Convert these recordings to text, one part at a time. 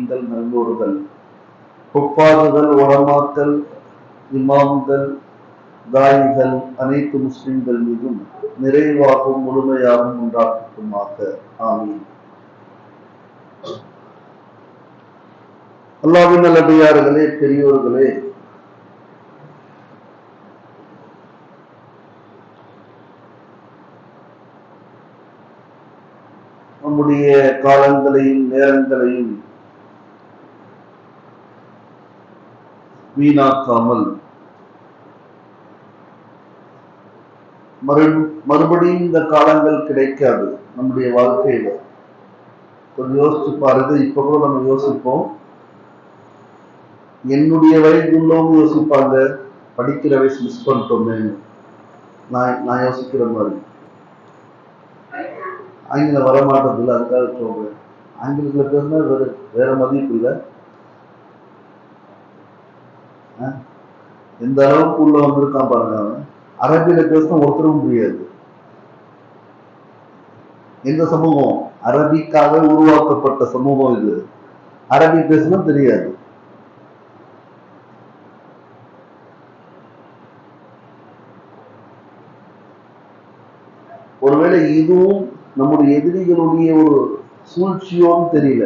முஸ்லிம்கள், நல்லோர்கள், குப்பாதுகள், உலமாக்கள், இமாம்கள், தாயிகள், அனைத்து முஸ்லிம்கள் மீதும் நிறைவாகவும் முழுமையாகவும் உண்டாகட்டுமாக. ஆமீன். அல்லாஹ்வின் நல்லடியார்களே, பெரியோர்களே, நம்முடைய காலங்களையும் நேரங்களையும் வீணாக்காமல் மறுபடியும் இந்த காலங்கள் கிடைக்காது நம்முடைய வாழ்க்கையில. கொஞ்சம் யோசிச்சு பாருங்க. இப்ப கூட நம்ம யோசிப்போம், என்னுடைய வயதுள்ளவங்க யோசிப்பாங்க, படிக்கிற வயசு மிஸ் பண்ணிட்டோமே. நான் யோசிக்கிற மாதிரி ஆங்கிலம் வரமாட்டது இல்லை, அதுக்காக சொல்றேன். ஆங்கிலத்துல பேசினா வேற மதிப்பு இல்லை. எந்த அளவுக்கு உள்ள வந்திருக்கான் பாருங்க. அவன் அரபியில பேசினா ஒருத்தரும் முடியாது. எந்த சமூகம்? அரபிக்காக உருவாக்கப்பட்ட சமூகம் இது. அரபி பேசினா தெரியாது. ஒருவேளை இதுவும் நம்முடைய எதிரிகளுடைய ஒரு சூழ்ச்சியோன்னு தெரியல.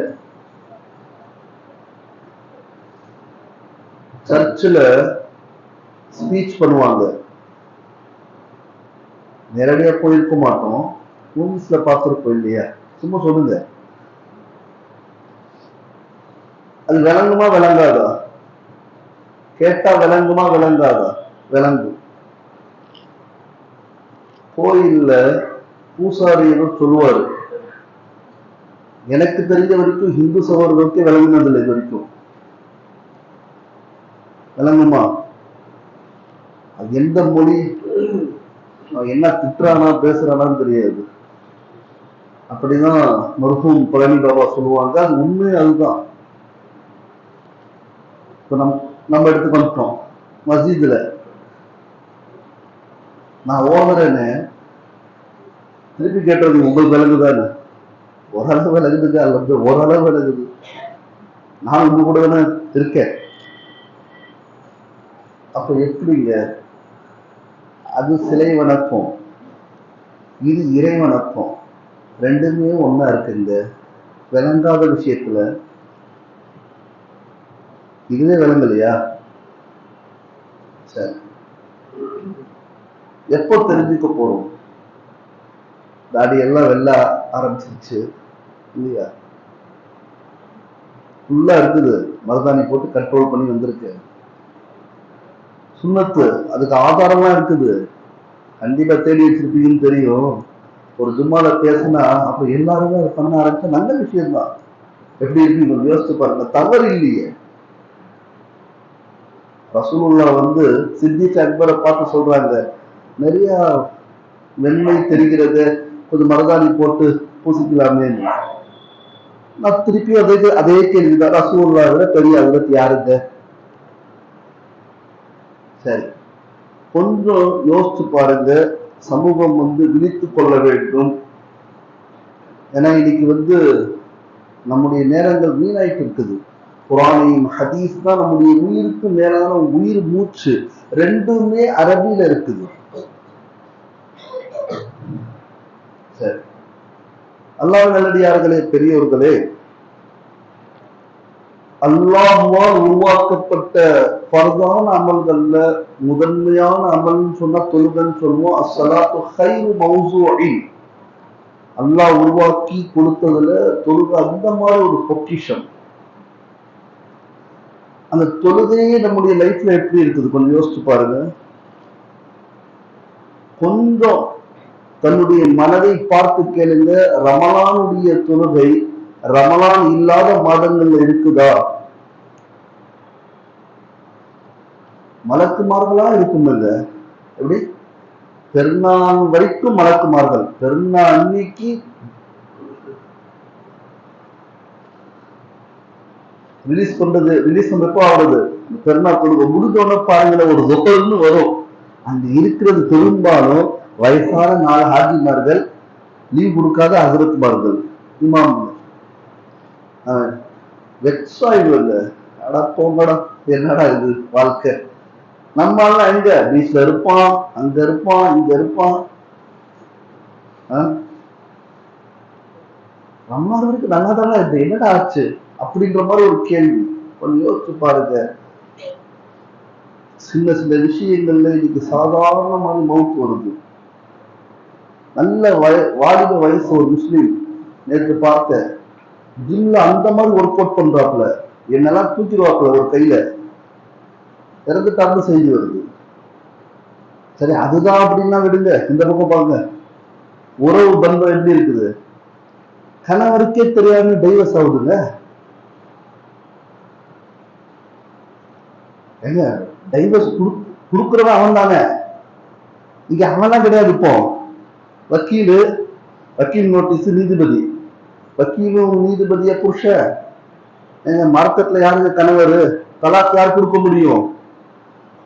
சர்ச்சில் ஸ்பீச் பண்ணுவாங்க, நேரடியா போயிருக்க மாட்டோம், மூவிஸ்ல பார்த்துருப்போம் இல்லையா? சும்மா சொல்லுங்க, அது விளங்குமா விளங்காதா? கேட்டா விளங்குமா விளங்காதா? விளங்கும். கோயில்ல பூசாரி சொல்லுவாரு, எனக்கு தெரிஞ்ச வரைக்கும் ஹிந்து சகோதரர்களுக்கு விளங்குனதில்லை இது வரைக்கும். விளங்குமா? அது எந்த மொழி, என்ன திட்டுறானா பேசுறானான்னு தெரியாது. அப்படிதான் மருத்துவம் பழனி பாபா சொல்லுவாங்க. அது உண்மை, அதுதான். இப்ப நம்ம எடுத்து வந்துட்டோம் மஸ்ஜித்ல, நான் ஓதுறேன்னு திருப்பி கேட்டது உங்களுக்கு விளங்குதானே? ஓரளவு விளங்குதுங்க, அல்லது ஓரளவு விளங்குது. நான் உங்க கூட தானே இருக்கேன். அப்ப எப்படிங்க? அது சிலை வணக்கம், இது இறை வணக்கம். ரெண்டுமே ஒன்னா இருக்குங்க. விளங்காத விஷயத்துல இதுவே விளங்கலையா? சரி, எப்போ தெரிஞ்சுக்க போறோம்? தாடி எல்லாம் வெள்ள ஆரம்பிச்சிருச்சு இல்லையா? ஃபுல்லா இருக்குது, மருதாணி போட்டு கண்ட்ரோல் பண்ணி வந்திருக்கு. சுன்னத்து, அதுக்கு ஆதாரம்லாம் இருக்குது. கண்டிப்பா தேடி வச்சிருப்பீங்கன்னு தெரியும். ஒரு ஜும்மால பேசினா அப்ப எல்லாருமே அதை பண்ண ஆரம்பிச்சா நல்ல விஷயம்தான். எப்படி இருக்கு யோசிச்சு பாருங்க, தவறு இல்லையே. ரசூலுல்லாஹ் சித்திக் அக்பரை பார்த்து சொல்றாங்க, நிறைய வெண்மை தெரிகிறது, கொஞ்சம் மருதாணி போட்டு பூசிக்கலாமே. நான் திருப்பி அதே கேள்விதான், ரசூலுல்லாஹ் விட பெரிய அவருக்கு யாருங்க? சரி, கொஞ்சம் யோசிச்சு பாருங்க. சமூகம் விழித்துக் கொள்ள வேண்டும். ஏன்னா இன்னைக்கு நம்முடைய நேரங்கள் வீணாயிட்டு இருக்குது. குர்ஆனையும் ஹதீஸ் தான் நம்முடைய உயிருக்கு மேலான உயிர் மூச்சு. ரெண்டுமே அரபியில இருக்குது. சரி, அல்லாஹ் நல்லடியார்களே, பெரியோர்களே, அல்லாஹ்வால் உருவாக்கப்பட்ட பரதான அமல்கள்ல முதன்மையான அமல்னு சொன்னா தொழுகைன்னு சொல்லுவோம். அஸ்ஸலாத்து கைரு மௌசூஇன். அல்லாஹ் உருவாக்கி கொடுத்ததுல தொழுகை அந்த மாதிரி ஒரு பொக்கிஷம். அந்த தொழுகையே நம்முடைய லைஃப்ல எப்படி இருக்குது கொஞ்சம் யோசிச்சு பாருங்க. கொஞ்சம் தன்னுடைய மனதை பார்த்து கேளுங்க. ரமலானுடைய தொழுகை ரமலான் இல்லாத மாதங்கள்ல இருக்குதா? மலக்குமார்களா இருக்கும் இல்ல? எப்படி? பெருநாள் வரைக்கும் மலக்குமார்கள். பெருநாள் அன்னைக்கு ரிலீஸ் பண்றப்போ ஆகுது. பெருநாள் தொழுகை முடிஞ்சோட பாருங்களேன், ஒரு தொகல்னு வரும். அங்க இருக்கிறது பெரும்பாலும் வயசான 4 ஹாஜிமார்கள், லீவ் கொடுக்காத ஹசரத்மார்கள், இமாம். வெக்ஸாயிடுவாங்க. அடா போங்கடா, என்னடா இது வாழ்க்கை. நம்ம எல்லாம் எங்க பீச்ல இருப்பான், அங்க இருப்பான், இங்க இருப்பான். நம்ம வரைக்கும் நல்லா தானே இருக்கு, என்னடா ஆச்சு அப்படின்ற மாதிரி ஒரு கேள்வி. கொஞ்சம் யோசிச்சு பாருங்க. சின்ன சின்ன விஷயங்கள்ல இன்னைக்கு சாதாரண மாதிரி மவுத்து வருது. நல்ல வாலிப வயசு ஒரு முஸ்லீம் நேற்று பார்த்தேன், ஜிம்ல அந்த மாதிரி ஒர்க் அவுட் பண்றாப்புல, என்னெல்லாம் தூக்கிடுவாப்புல ஒரு கையில, இறந்துட்டாருன்னு செய்தி வருது. சரி, அதுதான் அப்படின்னா விடுங்க. இந்த பக்கம் பாருங்க, உறவு பந்தம் எப்படி இருக்குது. கணவருக்கே தெரியாம டைவர்ஸ் ஆகுதுங்க. ஏங்க, டைவர்ஸ் கொடுக்குறவன் அவன் தானே. இங்க அவன்லாம் கிடையாது. இப்போ வக்கீல் நோட்டீஸ், நீதிபதி, வக்கீலும் நீதிபதியா புருஷன். எங்க மார்க்கெட்ல யாருங்க கணவர்? தலாக் யார் கொடுக்க முடியும்?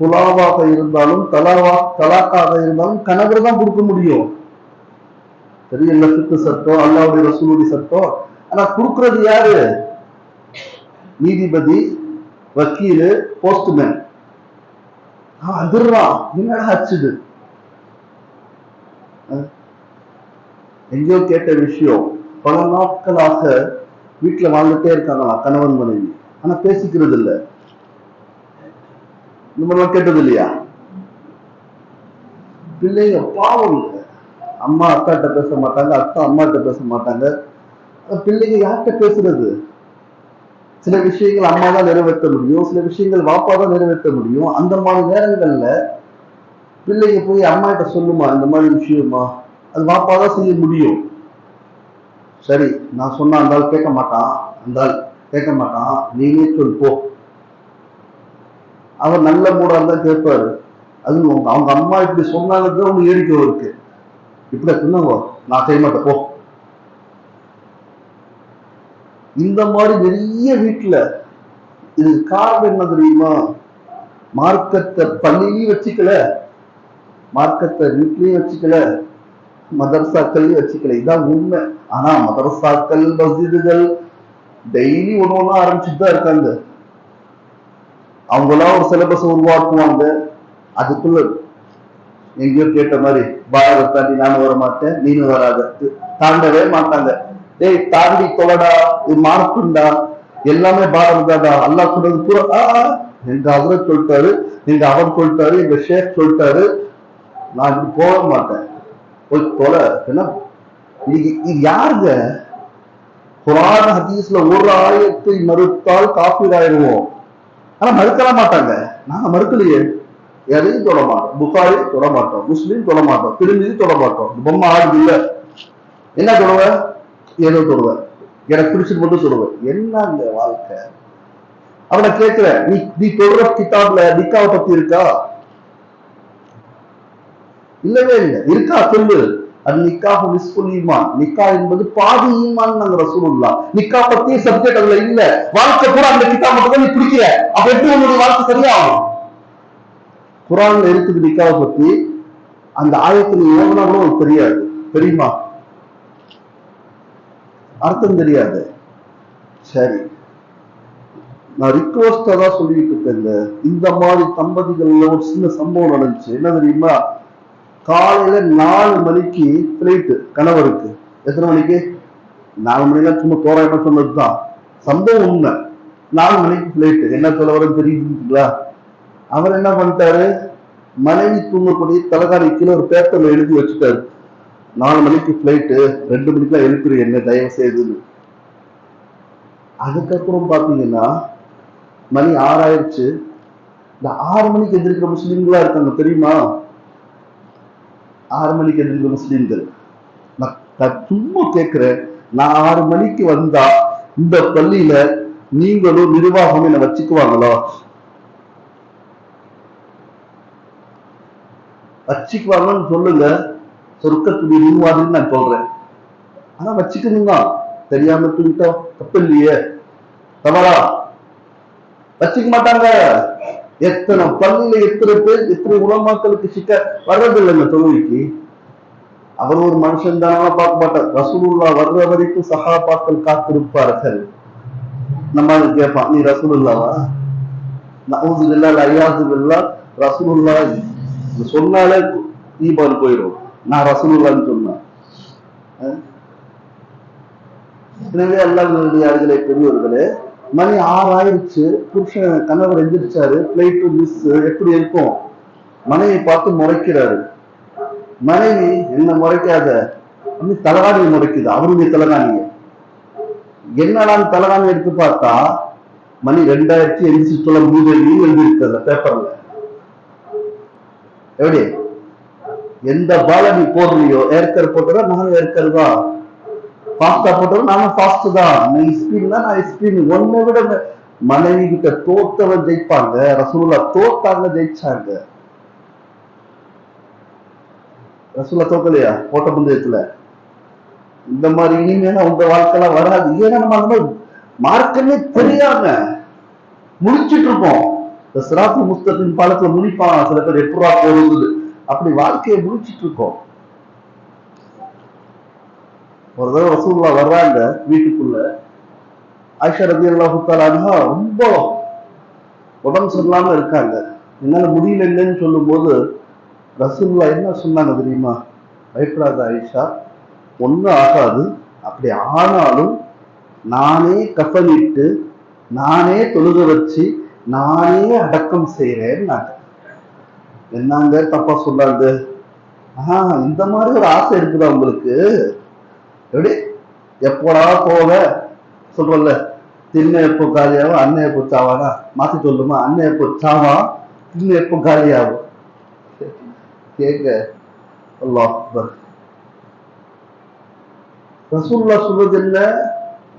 குலாவாக இருந்தாலும் தலாக்காக இருந்தாலும் கணவர் தான் கொடுக்க முடியும். தெரியல, சுத்து சட்டம், அல்லாவுடைய ரசூலுடைய சட்டம். ஆனா கொடுக்கறது யாரு? நீதிபதி, வக்கீலு, போஸ்ட்மேன். அதிர்றான், என்னடா ஆச்சுது. எங்கேயோ கேட்ட விஷயம். பல நாட்களாக வீட்டுல வாழ்ந்துட்டே இருக்காங்களா கணவன் மனைவி, ஆனா பேசிக்கிறது இல்லை. இந்த மாதிரிலாம் கேட்டது இல்லையா? பிள்ளைங்க பாவம், அம்மா அக்காட்ட பேச மாட்டாங்க, அக்கா அம்மாட்ட பேச மாட்டாங்க. பிள்ளைங்க யார்கிட்ட பேசுறது? சில விஷயங்கள் அம்மா தான் நிறைவேற்ற முடியும், சில விஷயங்கள் வாப்பா தான் நிறைவேற்ற முடியும். அந்த மாதிரி நேரங்கள்ல பிள்ளைங்க போய் அம்மா கிட்ட சொல்லுமா, இந்த மாதிரி விஷயமா, அது வாப்பா தான் செய்ய முடியும். சரி, நான் சொன்னா அந்த ஆள் கேட்க மாட்டான், நீனே சொல் போ. அவர் நல்ல மூடா இருந்தா கேட்பாரு. அது அவங்க அம்மா இப்படி சொன்னாங்க அவங்க ஏறிக்கை இருக்கு. இப்படி சொன்னாங்க, நான் செய்ய மாட்டேன் போ. இந்த மாதிரி நிறைய வீட்டுல. இது காரணம் என்ன தெரியுமா? மார்க்கத்தை பள்ளியிலையும் வச்சுக்கல, மார்க்கத்தை வீட்லயும் வச்சுக்கல, மதரசாக்கள்லயும் வச்சுக்கல. இதான் உண்மை. ஆனா மதரசாக்கள், மஸ்ஜிதுகள் டெய்லி ஒண்ணு ஆரம்பிச்சுட்டு தான் இருக்காங்க. அவங்களாம் ஒரு சிலபஸ் உருவாக்குவாங்க. அதுக்குள்ள எங்கேயோ கேட்ட மாதிரி பாரத தாண்டி நானும் வர மாட்டேன், நீனும் வராத, தாண்டவே மாட்டாங்க. டேய், தாண்டி தொலைடா, இது மார்க்குண்டா, எல்லாமே பாரத தாண்டா. அல்லாஹ் சொல்றது பூரா எங்க அவரை சொல்லிட்டாரு, எங்க அவர் சொல்லிட்டாரு, எங்க ஷேக் சொல்லிட்டாரு, நான் இப்படி போக மாட்டேன், போய் தொலை. என்ன இது யாருங்க? குர்ஆன் ஹதீஸ்ல ஒரு ஆயத்தை மறுத்தால் காஃபிர் ஆயிடுவோம். ஆனா மறுக்கலாம் மாட்டாங்க. நாங்க மறுக்கலையே, எதையும் தொட மாட்டோம். புகாரி தொட மாட்டோம், முஸ்லீம் தொட மாட்டோம், திருமதி தொட மாட்டோம். பொம்மை ஆடுது இல்ல, என்ன தொடுவேன்? ஏதோ தொடுவேன், எனக்கு பிடிச்சிட்டு மட்டும் தொடுவேன். என்னங்க வாழ்க்கை? அவனை கேட்கிற, நீ தொடுற கிதாப்ல நிக்காவை பத்தி இருக்கா? இல்லவே இல்லை. இருக்கா சொல்லு. அது நிக்காஹு நிஸ்ஃபுல் ஈமான், நிக்கா என்பது பாதி ஈமான் நாங்க ரசூலுல்லாஹ். நிக்கா பத்தி சப்ஜெக்ட் அதுல இல்ல. வாழ்க்கை பூரா அந்த கிதாப் மட்டும் நீ பிடிக்கிற, அப்ப எப்படி உன்னுடைய வாழ்க்கை சரியாகும்? குர்ஆன்ல இருக்குது நிக்காவை பத்தி, அந்த ஆயத்துல ஓதுனா கூட உனக்கு தெரியாது, தெரியுமா? அர்த்தம் தெரியாது. சரி, நான் ரிக்வஸ்டா தான் சொல்லிட்டு இருக்கேன். இந்த மாதிரி தம்பதிகள்ல ஒரு சின்ன சம்பவம் நடந்துச்சு. என்ன தெரியுமா? காலையில 4 மணிக்கு பிளைட் கணவருக்கு. எத்தனை மணிக்கு? 4 மணிலாம் சும்மா தோராயமா சொன்னதுதான், சம்பவம் உண்மை. 4 மணிக்கு பிளைட். என்ன சொல்ல வர தெரியுங்களா? அவர் என்ன பண்ணிட்டாரு, மனைவி தூங்கக்கூடிய தலகாணி கீழே ஒரு பேப்பர்ல எழுதி வச்சுட்டாரு, 4 மணிக்கு பிளைட்டு, 2 மணிக்கெல்லாம் எழுப்புரு என்ன தயவு செய்துன்னு. அதுக்கப்புறம் பாத்தீங்கன்னா மணி 6 ஆயிடுச்சு. இந்த 6 மணிக்கு எதிர்க்கிற முஸ்லீம்களா இருக்காங்க தெரியுமா? 6 மணிக்கு எதிர்க்கிற முஸ்லீம்கள். நான் சும்மா கேட்கிறேன், நான் 6 மணிக்கு வந்தா இந்த பள்ளியில நீங்களும் நிர்வாகம் என்ன வச்சுக்குவாங்களோ? வச்சுக்குவாங்கன்னு சொல்லுங்க, சொர்க்கத்துடைய நிர்வாகம் நான் சொல்றேன். ஆனா வச்சுக்கணுங்க, தெரியாம தூங்கிட்டா தப்பு இல்லையே, தவறா? வச்சுக்க மாட்டாங்க. எத்தனை பள்ளியில எத்தனை பேர், எத்தனை உலமாக்களுக்கு சிக்க வர்றதில்லைங்க தொழுகைக்கு. அவர் ஒரு மனுஷன் தானே பார்க்க மாட்டார். ரசூலுல்லாஹ் வர்ற வரைக்கும் சஹாபாக்கள் காத்திருப்பார்கள். நம்ம கேட்பான், நீ ரசூலுல்லாவா? நவுது பில்லாஹ் ஐயாது பில்லாஹ் ரசூலுல்லாஹ் சொன்னாலே ஈமான் போயிடும். நான் ரசூலுல்லாஹ்னு சொன்னேன். எனவே அல்லாஹ்வுடைய பெரியவர்களே, மணி 6 ஆயிடுச்சு, புருஷன் கணவர் எந்திரிச்சாரு, பிளைட் மிஸ், எப்படி இருக்கும்? மனைவி பார்த்து முறைக்கிறாரு. மனைவி என்ன முறைக்காத, தலகாணியை முறைக்குது, அவருடைய தலகாணிய. என்னடான்னு தலகாணி எடுத்து பார்த்தா மணி 2893 எழுதியிருக்கிறது பேப்பர்ல. எப்படி? எந்த பால நீ போடுறியோ, ஏற்கர் போட்டதா நானும் ஏற்கர் தான், ஃபாஸ்டா போட்டதும் நானும் ஃபாஸ்ட் தான், நீ ஸ்பீன் தான் நான் ஸ்பீன். ஒன்னை விட மனைவி கிட்ட தோத்தவன் ஜெயிப்பாங்க, ரசூலுல்லாஹ் தோத்தாங்க, ஜெயிச்சாங்க. ரசூலுல்லாஹ் தோக்கலையா ஓட்ட பந்தயத்துல? இந்த மாதிரி இனிமேல உங்க வாழ்க்கைலாம் வராது. ஏன்னா நம்ம அந்த மாதிரி மார்க்கமே தெரியாம முடிச்சுட்டு இருப்போம். இந்த சிராத்து முஸ்தகின் பாலத்துல முடிப்பான் சில பேர், எப்படா போகுது, அப்படி வாழ்க்கையை முடிச்சிட்டு இருக்கோம். ஒரு தடவை ரசூலுல்லாஹ் வர்றாங்க வீட்டுக்குள்ள. ஆயிஷா ரலியல்லாஹு தஆலா அன்ஹா ரொம்ப உடம்பு சரியில்லாம இருக்காங்க. என்னால முடியல இல்லைன்னு சொல்லும் போது ரசூலுல்லாஹ் என்ன சொன்னாங்க தெரியுமா? பயப்படாத ஆயிஷா, ஒன்றும் ஆகாது, அப்படி ஆனாலும் நானே கஃனிட்டு, நானே தொழுக வச்சு, நானே அடக்கம் செய்யறேன். என்னங்க தப்பா சொன்னாங்க? இந்த மாதிரி ஒரு ஆசை இருக்குதா உங்களுக்கு? எப்படி எப்போடா போக சொல்றல, திண்ண எப்போ காலியாகும், அண்ணன் எப்போ சாவானா? மாத்தி சொல்லுமா, அண்ணன் எப்போ சாவா, திண்ண எப்போ காலியாகும்? கேட்க அல்லாஹ் அக்பர். ரசூலுல்லாஹ் சொல்றது என்ன?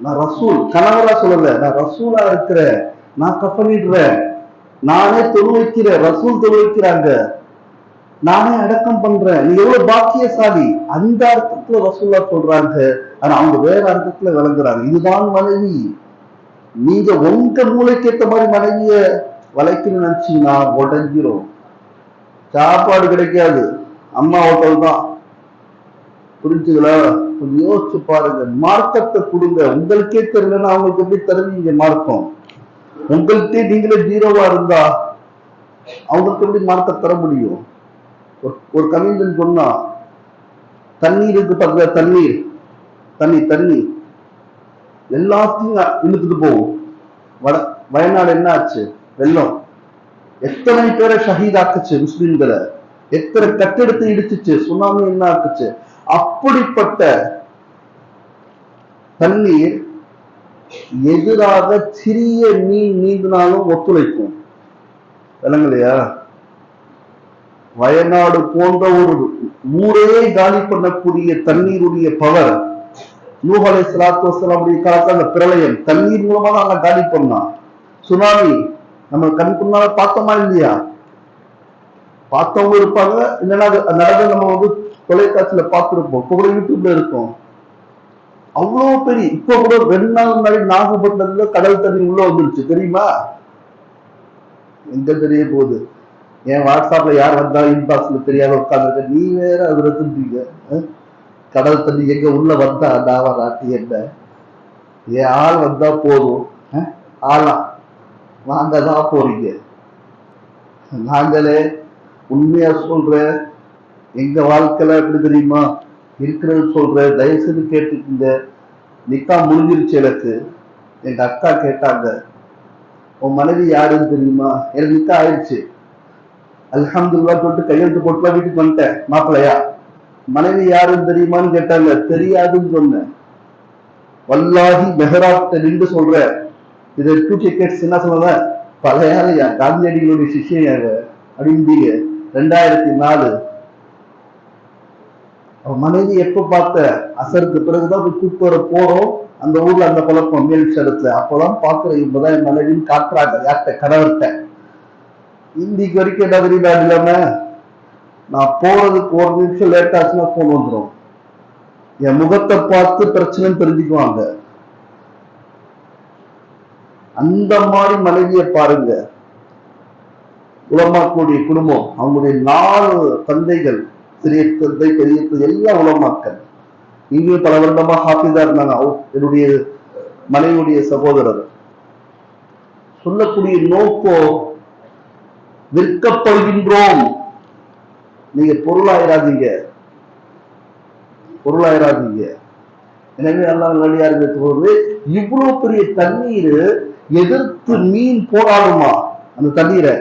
நான் ரசூல், கணவரா சொல்லல, நான் ரசூலா இருக்கிறேன், நான் கஃனிடுறேன், நானே தொழு வைக்கிறேன், ரசூல் தொழு வைக்கிறாங்க, நானே அடக்கம் பண்றேன். நீங்க எவ்வளவு பாக்கியசாலி, அந்த அர்த்தத்துல ரசூலுல்லாஹ் சொல்றாங்க. ஆனா அவங்க வேற அர்த்தத்துல விளங்குறாங்க. இதுதான் மனைவி. நீங்க உங்க மூளைக்கு ஏற்ற மாதிரி மனைவிய வளைக்கணும்னு நினைச்சீங்கன்னா உடஞ்சிரும். சாப்பாடு கிடைக்காது, அம்மா ஹோட்டல் தான். புரிஞ்சுங்களா? கொஞ்சம் யோசிச்சு பாருங்க. மார்க்கத்தை கொடுங்க. உங்களுக்கே தெரியலன்னா அவங்களுக்கு எப்படி தருவீங்க மார்க்கம்? உங்கள்கிட்ட நீங்களே ஜீரோவா இருந்தா அவங்களுக்கு எப்படி மார்க்க தர முடியும்? ஒரு கவிஞன் சொன்னா, தண்ணீருக்கு பக்கத்துல தண்ணீர், தண்ணி தண்ணி எல்லாத்தையும் இழுத்துட்டு போகும். வயநாடு என்ன ஆச்சு? வெள்ளம் எத்தனை பேரை ஷஹீதாக்குச்சு முஸ்லிம்களை, எத்தனை கட்டெடுத்து இடிச்சுச்சு, சுனாமி என்ன ஆக்குச்சு. அப்படிப்பட்ட தண்ணீர் எதிராக சிறிய மீன் நீந்தினாலும் ஒத்துழைக்கும். விளங்கலையா? வயநாடு போன்ற ஒரு ஊரே காலி பண்ணக்கூடிய தண்ணீருடைய பவர், நூஹ் அலைஹிஸ்ஸலாத்து வஸ்ஸலாமுடைய காலத்துல அந்த பிரளயம் தண்ணீர் மூலமா தான் அங்க காலி பண்ணா. சுனாமி நம்ம கண்குள்ளால பார்த்தோமா இல்லையா? பார்த்தவங்க இருப்பாங்க, இல்லைன்னா நடந்து நம்ம தொலைக்காட்சியில பார்த்துருப்போம், இப்ப கூட யூடியூப்ல இருக்கும். அவ்வளவு பெரிய, இப்ப கூட 2 நாள் முன்னாடி நாகப்பட்டினத்துல கடல் தண்ணி உள்ள வந்துருச்சு, தெரியுமா? எங்க தெரிய போகுது? என் வாட்ஸ்அப்ல யார் வந்தா இன்பாக்ஸ்ல தெரியாத உட்காந்துருக்க, நீ வேற அதுல திரும்பீங்க. கடல் தண்ணி எங்க உள்ள வந்தா நாவ நாட்டி என்ன, என் ஆள் வந்தா போதும், ஆளா வாங்கதான் போறீங்க. நாங்களே உண்மையா சொல்றேன், எங்க வாழ்க்கையில எப்படி தெரியுமா இருக்கிறது சொல்றேன், தயவு செய்து கேட்டுக்குங்க. நிக்கா முடிஞ்சிருச்சு எனக்கு. எங்க அக்கா கேட்டாங்க, உன் மனைவி யாருன்னு தெரியுமா? எனக்கு நிக்கா ஆயிடுச்சு, அல்ஹம்துலில்லாஹ் சொல்லிட்டு கையெழுத்து போட்டுலாம் வீட்டுக்கு வந்துட்டேன். மாப்பிள்ளையா, மனைவி யாருன்னு தெரியுமான்னு கேட்டாங்க. தெரியாதுன்னு சொன்னேன். வல்லாஹி மெஹராப்ட நின்று சொல்றேன். இதை டூட்டி கேட்ஸ் என்ன சொல்ற, பழைய காந்தியடிகளுடைய சிஷ்யன் அப்படின்பீங்க. 2004 மனைவி எப்ப பார்த்த? அசருக்கு பிறகுதான் போய் கூப்பிட்டு வர போறோம். அந்த ஊர்ல அந்த பழக்கம் மேல் சடத்துல. அப்பதான் பாக்குற இவங்கதான் என் மனைவின்னு காட்டுறாங்க. யார்கிட்ட? கணவர்கிட்ட. இந்திக்கு வரைக்கும் என்ன தெரியுமா இல்லாம, நான் போறதுக்கு 1 நிமிஷம் லேட் ஆச்சுன்னா போன் வந்துடும். என் முகத்தை பார்த்து பிரச்சனைன்னு தெரிஞ்சுக்குவாங்க. அந்த மாதிரி மனைவியை பாருங்க. உலமாக்களுடைய குடும்பம், அவங்களுடைய 4 தந்தைகள், சிறிய தந்தை, பெரிய தந்தை, எல்லா உலமாக்கள். இங்கே பல வருடமா ஹாஃபிஸா இருந்தாங்க. என்னுடைய மனைவியுடைய சகோதரர் சொல்லக்கூடிய நோக்கம் விற்கப்படுகின்றோம். நீங்க பொருளாயிராதீங்க. எனவே அல்லாஹ் நல்லடியார்களுக்கு போது இவ்வளவு பெரிய தண்ணீர் எதிர்த்து மீன் போராடுமா? அந்த தண்ணீரை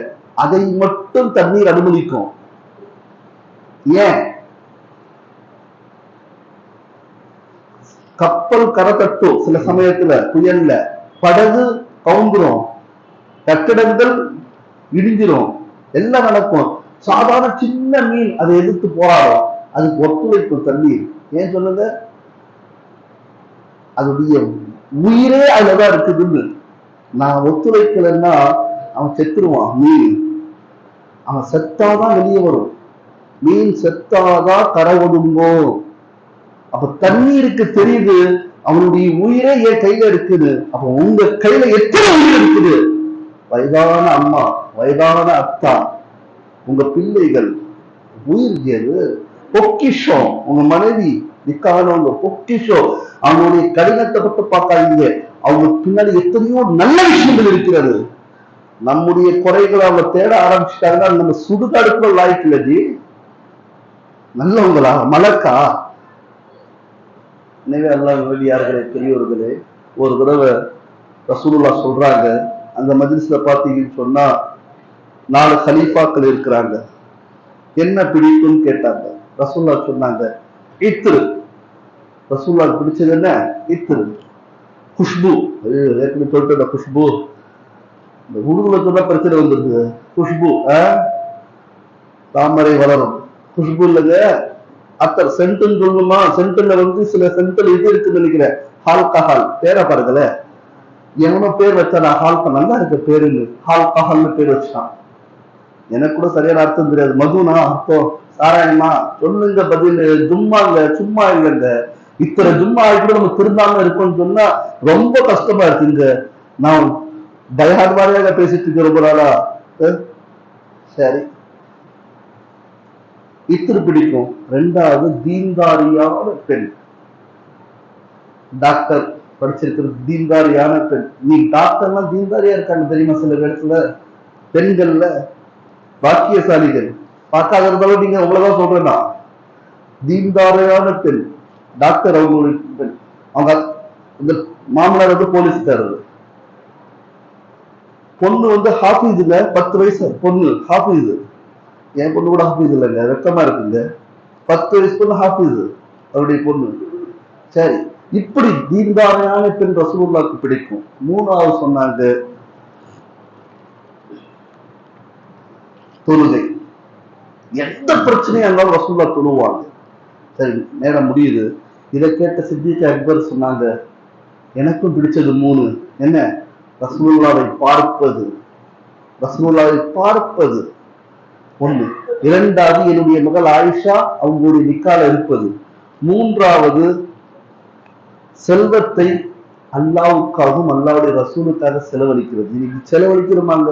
அதை மட்டும் தண்ணீர் அனுமதிக்கும். ஏன்? கப்பல் கரை தட்டும், சில சமயத்துல புயல்ல படகு கவுந்துரும், கட்டிடங்கள் இடிஞ்சிரும், எல்லாம் நடக்கும். சாதாரண சின்ன மீன் அதை எதிர்த்து போராடும். அதுக்கு ஒத்துழைக்கும் தண்ணீர். ஏன் சொல்லுங்க? அதோடைய உயிரே அதுலதான் இருக்குதுன்னு. நான் ஒத்துழைக்கலன்னா அவன் செத்துருவான். மீன் அவன் செத்தாதான் வெளியே வரும். மீன் செத்தாதான் கரை ஒதுங்கோ. அப்ப தண்ணீருக்கு தெரியுது அவனுடைய உயிரே என் கையில இருக்குது. அப்ப உங்க கையில எத்தனை உயிர் இருக்குது? வயதான அம்மா, வயதான அத்தா, உங்க பிள்ளைகள் உயிர் ஏது பொக்கிஷம். உங்க மனைவி நிக்கானவங்க பொக்கிஷம். அவங்களுடைய கடினத்தை பட்டு பார்க்காதீங்க. அவங்க பின்னாடி எத்தனையோ நல்ல விஷயங்கள் இருக்கிறது. நம்முடைய குறைகளை அவங்க தேட ஆரம்பிச்சுட்டாங்கன்னா நம்ம சுடுகாடுக்குள்ள லாய்க்கு ஜி. நல்லவங்களா மலக்கா? எனவே அல்லாஹ் நல்லடியார்களே, பெரியோர்களே, ஒரு தடவை ரசூலுல்லாஹ் சொல்றாங்க, அந்த மஜ்லிஸ்ல பாத்தீங்கன்னு சொன்னா 4 கலீஃபாக்கள் இருக்கிறாங்க. என்ன பிடிக்கும்னு கேட்டாங்க. ரசூலுல்லாஹ் சொன்னாங்க இத்ரு. ரசூலுல்லாஹ் பிடிச்சது என்ன? இத்ரு, குஷ்பு. ஏற்கனவே சொல்லிட்டு குஷ்பு, இந்த உருதுல சொன்னா பிரச்சனை வந்துருது. குஷ்பு தாமரை வளரும், குஷ்பு இல்லைங்க அத்தர். சென்ட்னு சொல்லணுமா? சென்ட்ல வந்து சில சென்ட்ல இது இருக்குன்னு நினைக்கிறேன், ஹால்கஹால். பேரை பாருங்கள, எவனோ பேர் வச்சானா ஹால்கா, நல்லா இருக்க பேருன்னு ஹால்கஹால்னு பேர் வச்சான். எனக்கு கூட சரியான அர்த்தம் தெரியாது. மதுனா அர்த்தம் சாராயமா? சொல்லுங்க பதில். ஜும்மாங்க, சும்மா இல்லைங்க. இத்தனை ஜும்மா கூட நம்ம திருந்தாம இருக்கோம்னு சொன்னா ரொம்ப கஷ்டமா இருக்குங்க. நான் பயான் மாதிரியாக பேசிட்டு இருக்க ரொம்ப நாளா. சரி, இத்திரு பிடிக்கும். 2வது தீன்தாரியான பெண். டாக்டர் படிச்சிருக்கிறது தீன்தாரியான பெண். நீ டாக்டர்லாம் தீன்தாரியா இருக்காங்க தெரியுமா? சில இடத்துல பெண்கள்ல பாக்கியசாலிகள். பார்க்காத இருந்தாலும் நீங்க உங்களதான் சொல்றேன்னா, தீன்தாரியான பெண் டாக்டர். அவங்க பெண். அவங்க இந்த மாமனார் வந்து போலீஸ்காரர். பொண்ணு வந்து ஹாஃபீஸுங்க. 10 வயசு பொண்ணு ஹாஃபீஸு. என் பொண்ணு கூட ஹாஃபீஸ் இல்லைங்க, வெக்கமா இருக்குங்க. 10 வயசு பொண்ணு ஹாஃபீஸ், அவருடைய பொண்ணு. சரி, இப்படி தீன்தாரியான பெண் ரசூலுல்லாஹ்க்கு பிடிக்கும். 3வது சொன்னாங்க தொழுகை. எந்த பிரச்சனையா இருந்தாலும் ரசூலுல்லாஹ் தொழுவாங்க. சரி, நேரம் முடியுது. இதை கேட்ட சித்திக் அக்பர் சொன்னாங்க, எனக்கும் பிடிச்சது 3. என்ன? ரசூலுல்லாஹ்வை பார்ப்பது. ரசூலுல்லாஹ்வை பார்ப்பது 1. 2வது என்னுடைய மகள் ஆயிஷா அவங்களுடைய நிக்கால இருப்பது. 3வது செல்வத்தை அல்லாவுக்காகவும் அல்லாவுடைய ரசூலுக்காக செலவழிக்கிறது. இன்னைக்கு செலவழிக்கிறோமாங்க?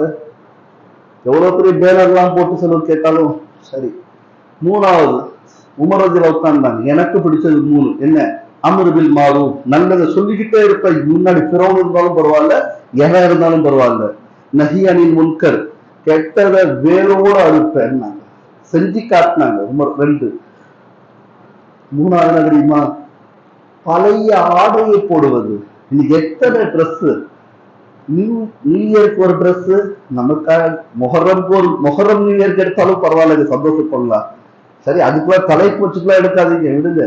எவ்வளவு பெரிய பேனர்லாம் போட்டு செலவு கேட்டாலும் சரி. 3வது உமர் ரலியல்லாஹு உட்கார்ந்தாங்க, எனக்கு பிடிச்சது 3. என்ன? அம்ரு பில் மாரூஃப், நல்லதை சொல்லிக்கிட்டே இருப்ப. முன்னாடி ஃபிரௌன் இருந்தாலும் பரவாயில்ல, எவன் இருந்தாலும் பரவாயில்ல. நஹி அனில் முன்கர், கெட்டதை வேரோட அறுப்பேன் செஞ்சு காட்டினாங்க உமர். 2. 3வது தெரியுமா? பழைய ஆடையை போடுவது. இன்னைக்கு எத்தனை ட்ரெஸ், நியூ இயருக்கு ஒரு ட்ரெஸ், நமக்காக மொஹரம் நியூ இயருக்கு எடுத்தாலும் பரவாயில்ல, சந்தோஷப்படலாம். சரி, அதுக்குள்ள தலைப்பூச்சுக்கெல்லாம் எடுக்காதீங்க, விடுங்க.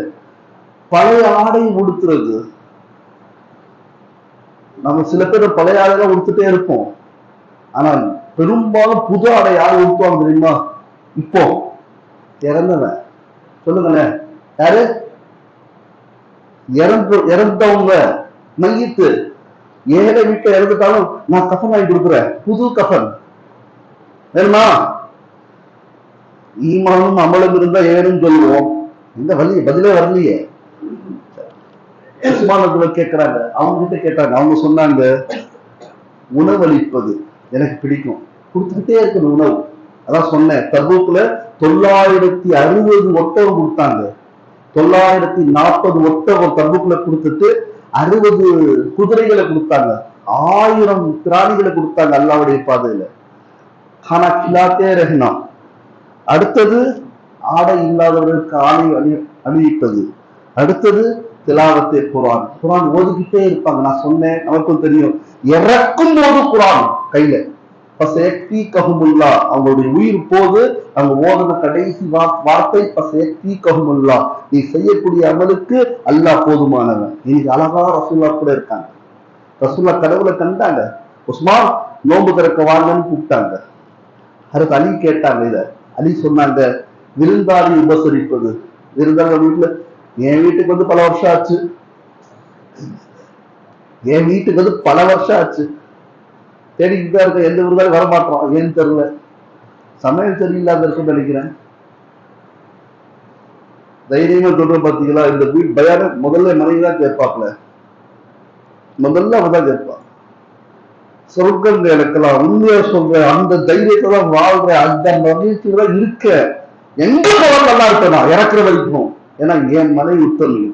பழைய ஆடை உடுத்துறது. நம்ம சில பேர் பழைய ஆடைலாம் உடுத்துட்டே இருப்போம். ஆனா பெரும்பாலும் புது ஆடை யாரு உடுத்துவாங்க தெரியுமா? இப்போ இறந்தவன். சொல்லுங்களேன், யாரு? இறந்தவங்க, மையத்து. ஏழை வீட்டை இறந்துட்டாலும் நான் கஃன் வாங்கி கொடுக்குறேன், புது கஃன் வேணுமா? ஈமானும் அமலும் இருந்தா ஏனும் சொல்லுவோம். இந்த பதிலே வரலையே. கேட்கிறாங்க, அவங்க கிட்ட கேட்டாங்க. அவங்க சொன்னாங்க, உணவளிப்பது எனக்கு பிடிக்கும், கொடுத்துக்கிட்டே இருக்கணும் உணவு. அதான் சொன்னேன், தபூக்ல 960 ஒட்டகம் கொடுத்தாங்க. 940 ஒட்டகம் தபூக்ல கொடுத்துட்டு 60 குதிரைகளை கொடுத்தாங்க. 1000 பிராணிகளை கொடுத்தாங்க அல்லாவுடைய பாதையில. ஆனா கிலாத்தே ரஹ்னா. அடுத்தது ஆடை இல்லாதவர்களுக்கு ஆடை அணிவிப்பது. அடுத்தது திலாவத்தே குரான். குரான் ஓதிக்கிட்டே இருப்பாங்க. நான் சொன்னேன், நமக்கும் தெரியும், இறக்கும் போது குரான் கையில. அவங்களுடைய உயிர் போது அவங்க ஓதுன கடைசி வார்த்தை பசேக்திகஹுமுல்லா, நீ செய்யக்கூடிய அமலுக்கு அல்லாஹ் போதுமானவன். இன்னைக்கு அழகா ரசூல்லா கூட இருக்காங்க. ரசூல்லா கடவுளை கண்டாங்க. உஸ்மான் நோன்பு திறக்க வாங்கன்னு கூப்பிட்டாங்க. அதுக்கு அலி கேட்டாங்க. இத அலி சொன்னாங்க, விருந்தாளி உபசரிப்பது. விருந்தாளி வீட்டுல, என் வீட்டுக்கு வந்து பல வருஷம் ஆச்சு, என் வீட்டுக்கு வந்து பல வருஷம் ஆச்சு, தேடிக்கிட்டு தான் இருக்க, எந்த விருந்தாலும் வரமாட்டோம், ஏன்னு தெரியல, சமையல் சரியில்லாத இருக்குன்னு நினைக்கிறேன். தைரியமா சொல்றேன் பாத்தீங்களா, இந்த வீட்டு பயான முதல்ல மனைவி தான் கேட்பாப்ல, முதல்ல அவதான் கேட்பா. சொர்க்கங்க எனக்கெல்லாம் உண்மையா சொல்றேன், அந்த தைரியத்தை தான் வாழ்றேன், அந்த மகிழ்ச்சியில இருக்க, எங்க போவாங்க நல்லா இருக்கணும் இறக்குற வரைக்கும். ஏன்னா என் மனைவி உத்தமி,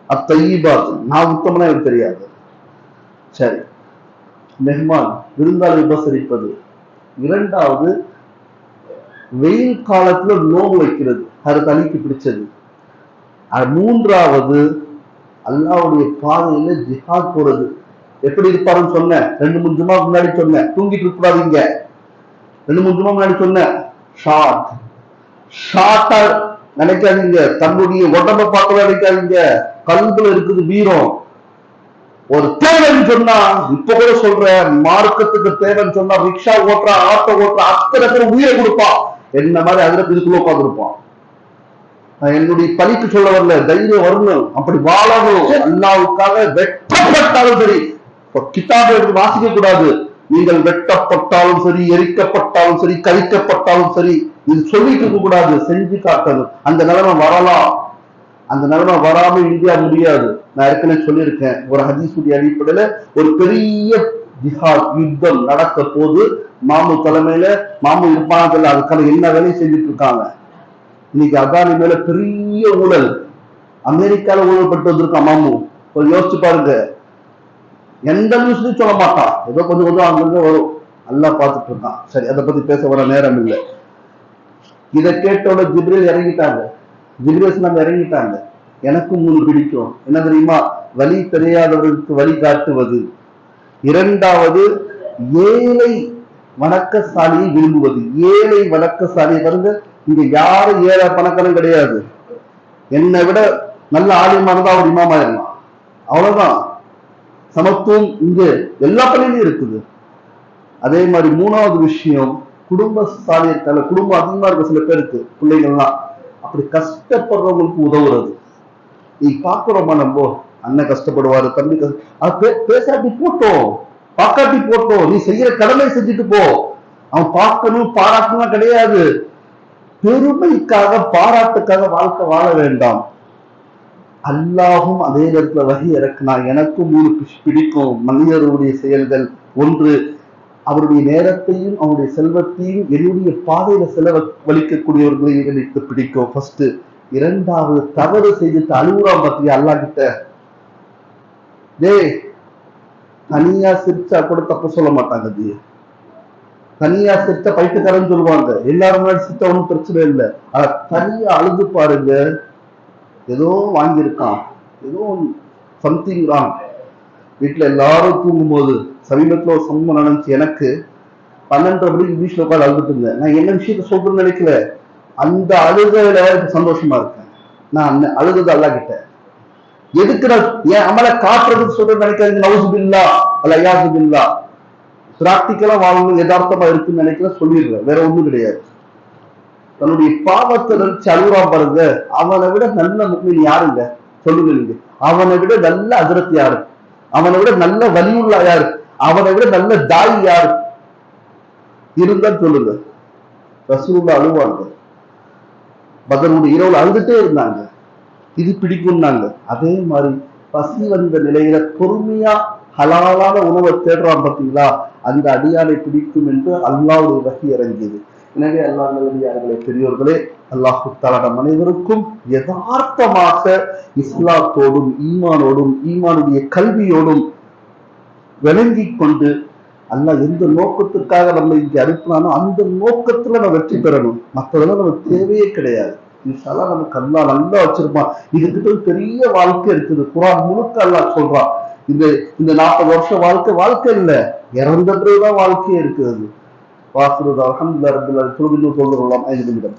அத்தைபாத், நான் உத்தமனா எனக்கு தெரியாது. சரி, மெஹ்மான் விருந்தாளி உபசரிப்பது. இரண்டாவது, வெயில் காலத்துல நோவு வைக்கிறது, அது தனிக்கு பிடிச்சது. மூன்றாவது, அல்லாவுடைய பாதையில ஜிஹாத் போறது. எப்படி இருப்பாருன்னு சொன்னேன், 2-3 ஜும்மா முன்னாடி சொன்னேன். தூங்கிட்டு இருக்க கூடாதீங்க. 2-3 ஜும்மா முன்னாடி சொன்னேன். ஷார்ட்டா நினைக்காதீங்க, தன்னுடைய உடம்ப பார்க்க நினைக்காதீங்க, கல்வில இருக்குது வீரம். ஒரு தேவைன்னு சொன்னா, இப்ப கூட சொல்றேன், மார்க்கத்துக்கு தேவைன்னு சொன்னா ரிக்ஷா ஓட்டுறா, ஆட்டோ ஓட்டுறா, அத்தனை பேர் உயிரை கொடுப்பான். என்ன மாதிரி அதுல இதுக்குள்ள உட்காந்துருப்பான். நான் என்னுடைய பணிக்கு சொல்ல வரல, தைரியம் வரணும், அப்படி வாழணும். அல்லாவுக்காக வெட்டப்பட்டாலும் சரி, கிதாபை எடுத்து வாசிக்க கூடாது. நீங்கள் வெட்டப்பட்டாலும் சரி, எரிக்கப்பட்டாலும் சரி, கரிக்கப்பட்டாலும் சரி, இது சொல்லிட்டு இருக்க கூடாது, செஞ்சு காட்டணும். அந்த நிலைமை வரலாம், அந்த நிலைமை வராம இந்தியா முடியாது. நான் ஏற்கனவே சொல்லியிருக்கேன், ஒரு ஹதீஸுடைய அடிப்படையில ஒரு பெரிய ஜிஹாத் யுத்தம் நடக்க போது, மாமு தலைமையில, மாமு இருப்பானதில்ல, அதுக்கான என்ன வேலையும் செஞ்சுட்டு இருக்காங்க. இன்னைக்கு அதானி மேல பெரிய ஊழல், அமெரிக்கால ஊழல்பட்டு வந்திருக்கான் மாமு. கொஞ்சம் யோசிச்சு பாருங்க. எந்த நியூஸ்லயும் சொல்ல மாட்டான், ஏதோ கொஞ்சம் கொஞ்சம் அங்கிருந்து வரும், நல்லா பார்த்துட்டு இருக்கான். சரி, அதை பத்தி பேச வர நேரம் இல்லை. இதை கேட்டோட ஜிப்ரீல் இறங்கிட்டாங்க. ஜிப்ரீல் நம்ம இறங்கிட்டாங்க. எனக்கும் 3 பிடிக்கும். என்ன தெரியுமா? வழி தெரியாதவர்களுக்கு வழி காட்டுவது. இரண்டாவது, ஏழை வணக்கசாலியை விரும்புவது. ஏழை வணக்கசாலியை வருங்க, இங்க யாரும் ஏழை பணக்காரன் கிடையாது. என்னை விட நல்ல ஆலிமா இருந்தா அவர் இமாமாயிரலாம், அவ்வளவுதான். சமத்துவம் இங்க எல்லா பள்ளியிலும் இருக்குது. அதே மாதிரி 3வது விஷயம், குடும்பசாலியத்தால, குடும்பம் அதிகமா இருக்க சில பேருக்கு பிள்ளைகள்லாம், அப்படி கஷ்டப்படுறவங்களுக்கு உதவுறது. நீ பாக்குறோமா, நம்ம அண்ணன் கஷ்டப்படுவாரு, தம்பி பேசாட்டி போட்டோம், பாக்காட்டி போட்டோம், நீ செய்யற கடமை செஞ்சுட்டு போ. அவன் பார்க்கணும் பாராட்டணும் கிடையாது. பெருமைக்காக பாராட்டுக்காக வாழ்க்கை வாழ வேண்டாம். அல்லாஹும் அதே நேரத்துல வகி இறக்குனா. எனக்கும் 3 பிடிக்கும் மனிதருடைய செயல்கள். ஒன்று, அவருடைய நேரத்தையும் அவருடைய செல்வத்தையும் என்னுடைய பாதையில செலவழிக்கக்கூடியவர்களை எனக்கு பிடிக்கும் ஃபர்ஸ்ட். இரண்டாவது, தவறு செய்துட்டு அழுகுறான் பத்தியா அல்லா கிட்ட, டேய் தனியா சிரிச்சா கூட தப்பு சொல்ல மாட்டாங்க. ஜி தனியா சிரிச்சா பைத்துக்காரன்னு சொல்லுவாங்க, எல்லாரும் முன்னாடி சிரிச்சா ஒன்றும் பிரச்சனை இல்லை. ஆனா தனியா அழுது பாருங்க, ஏதோ வாங்கியிருக்கான், ஏதோ சம்திங் ராங். வீட்டுல எல்லாரும் தூங்கும் போது சமீபத்துல ஒரு சம்பவம் நடந்துச்சு. எனக்கு 12:30 மணிக்கு இங்கிலீஷ்ல உட்காந்து அழுதுட்டு இருந்தேன். நான் என்ன விஷயத்த சொல்றேன்னு நினைக்கல, அந்த அழுகையில சந்தோஷமா இருக்கேன். நான் அழுகுது அல்லா கிட்ட. எதுக்கு நான் என் அமலை காட்டுறதுக்கு சொல்றேன்னு நினைக்காது. நவுசுபில்லா அல்ல யாசுபில்லா, பிராக்டிக்கலா வாழணும், யதார்த்தமா இருக்குன்னு நினைக்கிற சொல்லிடுறேன், வேற ஒண்ணும் கிடையாது. தன்னுடைய பாவத்தை நினைச்சு அழுகுறா பாருங்க, அவனை விட நல்ல முக்மீன் யாருங்க சொல்லுங்க நீங்க? அவனை விட நல்ல ஹஜ்ரத் யாரு? அவனை விட நல்ல வலியுல்லா யாரு? அவனை விட நல்ல தாய் யாரு இருந்தா சொல்லுங்க. ரசூலுல்லாஹ் அழுவாங்க, பத்ருடைய இரவுல அழுதுட்டே இருந்தாங்க. இது பிடிக்கும்னாங்க. அதே மாதிரி பசி வந்த நிலையில பொறுமையா ஹலாலான உணவை தேடுறான் பார்த்தீங்களா, அந்த அடியானை பிடிக்கும் என்று அல்லாஹ்வுடைய வஹி இறங்கியது. எனவே அல்லாஹ் நல்லடியார்களே, பெரியோர்களே, அல்லாஹு தஆலா நம் அனைவருக்கும் யதார்த்தமாக இஸ்லாத்தோடும் ஈமானோடும் ஈமானுடைய கல்வியோடும் விளங்கி கொண்டு அல்லாஹ் எந்த நோக்கத்திற்காக நம்ம இங்க அனுப்பினானோ அந்த நோக்கத்துல நம்ம வெற்றி பெறணும். மற்றதெல்லாம் நமக்கு தேவையே கிடையாது. இன்ஷால்லா நமக்கு அல்லாஹ் நல்லா வச்சிருப்பான். இதுக்கிட்ட ஒரு பெரிய வாழ்க்கை இருக்குது. குர்ஆன் முழுக்க அல்லாஹ் சொல்றான். இந்த இந்த 40 வருஷம் வாழ்க்கை இல்ல, இறந்த பிறகுதான் வாழ்க்கையே இருக்குது. வாக்குறுதி அல்ஹம்துலில்லாஹ் ரப்பில் ஆலமீன். சொல்லுங்கள் சொல்லுறோம் 5 நிமிடம்.